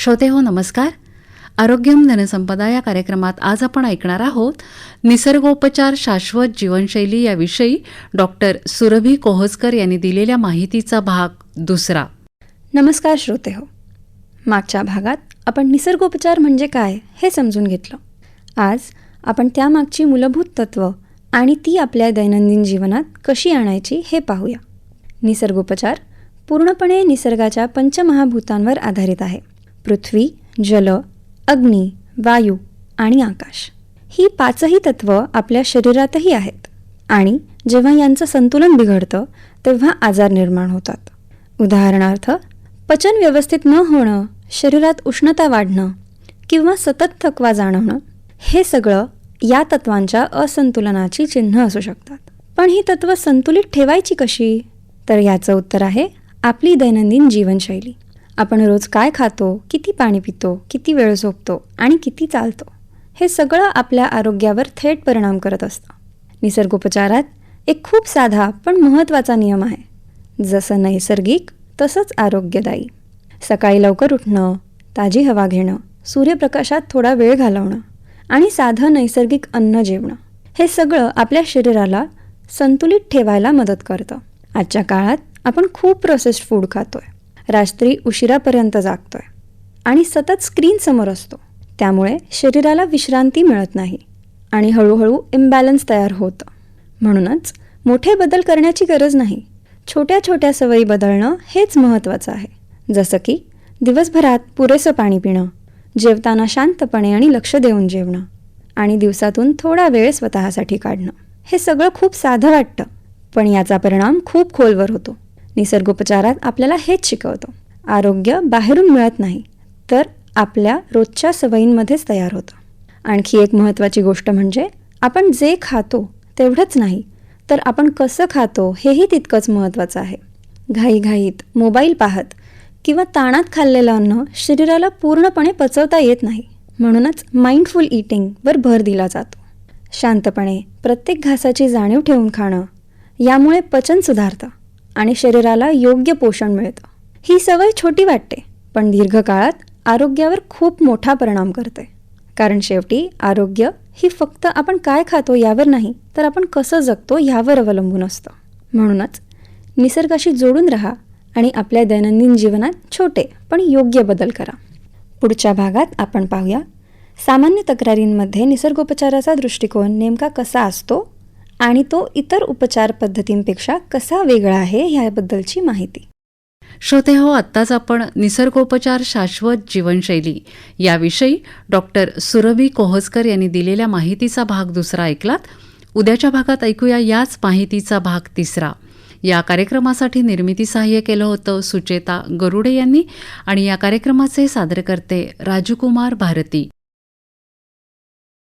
श्रोते हो नमस्कार. आरोग्यम धनसंपदा या कार्यक्रमात आज आपण ऐकणार आहोत निसर्गोपचार शाश्वत जीवनशैली याविषयी डॉक्टर सुरभी कोहजकर यांनी दिलेल्या माहितीचा भाग दुसरा. नमस्कार श्रोते हो. मागच्या भागात आपण निसर्गोपचार म्हणजे काय हे समजून घेतलं. आज आपण त्यामागची मूलभूत तत्त्व आणि ती आपल्या दैनंदिन जीवनात कशी आणायची हे पाहूया. निसर्गोपचार पूर्णपणे निसर्गाच्या पंचमहाभूतांवर आधारित आहे. पृथ्वी, जल, अग्नी, वायू आणि आकाश ही पाचही तत्त्व आपल्या शरीरातही आहेत आणि जेव्हा यांचं संतुलन बिघडतं तेव्हा आजार निर्माण होतात. उदाहरणार्थ, पचन व्यवस्थित न होणं, शरीरात उष्णता वाढणं किंवा सतत थकवा जाणवणं हे सगळं या तत्वांच्या असंतुलनाची चिन्ह असू शकतात. पण ही तत्त्व संतुलित ठेवायची कशी? तर याचं उत्तर आहे आपली दैनंदिन जीवनशैली. आपण रोज काय खातो, किती पाणी पितो, किती वेळ झोपतो आणि किती चालतो हे सगळं आपल्या आरोग्यावर थेट परिणाम करत असतं. निसर्गोपचारात एक खूप साधा पण महत्त्वाचा नियम आहे. जसं नैसर्गिक तसंच आरोग्यदायी. सकाळी लवकर उठणं, ताजी हवा घेणं, सूर्यप्रकाशात थोडा वेळ घालवणं आणि साधं नैसर्गिक अन्न जेवणं हे सगळं आपल्या शरीराला संतुलित ठेवायला मदत करतं. आजच्या काळात आपण खूप प्रोसेस्ड फूड खातोय, रात्री उशिरापर्यंत जागतोय आणि सतत स्क्रीनसमोर असतो. त्यामुळे शरीराला विश्रांती मिळत नाही आणि हळूहळू इम्बॅलन्स तयार होतं. म्हणूनच मोठे बदल करण्याची गरज नाही, छोट्या छोट्या सवयी बदलणं हेच महत्त्वाचं आहे. जसं की दिवसभरात पुरेसं पाणी पिणं, जेवताना शांतपणे आणि लक्ष देऊन जेवणं आणि दिवसातून थोडा वेळ स्वतःसाठी काढणं. हे सगळं खूप साधं वाटतं, पण याचा परिणाम खूप खोलवर होतो. निसर्गोपचारात आपल्याला हेच शिकवतो. आरोग्य बाहेरून मिळत नाही, तर आपल्या रोजच्या सवयींमध्येच तयार होतं. आणखी एक महत्त्वाची गोष्ट म्हणजे आपण जे खातो तेवढंच नाही, तर आपण कसं खातो हेही तितकंच महत्त्वाचं आहे. घाईघाईत मोबाईल पाहत किंवा ताणात खाल्लेलं अन्न शरीराला पूर्णपणे पचवता येत नाही. म्हणूनच माइंडफुल ईटिंगवर भर दिला जातो. शांतपणे प्रत्येक घासाची जाणीव ठेवून खाणं, यामुळे पचन सुधारतं आणि शरीराला योग्य पोषण मिळतं. ही सवय छोटी वाटते, पण दीर्घकाळात आरोग्यावर खूप मोठा परिणाम करते. कारण शेवटी आरोग्य ही फक्त आपण काय खातो यावर नाही, तर आपण कसं जगतो यावर अवलंबून असतं. म्हणूनच निसर्गाशी जोडून राहा आणि आपल्या दैनंदिन जीवनात छोटे पण योग्य बदल करा. पुढच्या भागात आपण पाहूया सामान्य तक्रारींमध्ये निसर्गोपचाराचा दृष्टिकोन नेमका कसा असतो आणि तो इतर उपचार पद्धतींपेक्षा कसा वेगळा आहे ह्याबद्दलची माहिती. श्रोते हो, आत्ताच आपण निसर्गोपचार शाश्वत जीवनशैली याविषयी डॉक्टर सुरभी कोहजकर यांनी दिलेल्या माहितीचा भाग दुसरा ऐकलात. उद्याच्या भागात ऐकूया याच माहितीचा भाग तिसरा. या कार्यक्रमासाठी निर्मिती सहाय्य केलं होतं सुचेता गरुडे यांनी आणि या कार्यक्रमाचे सादरकर्ते राजकुमार भारती.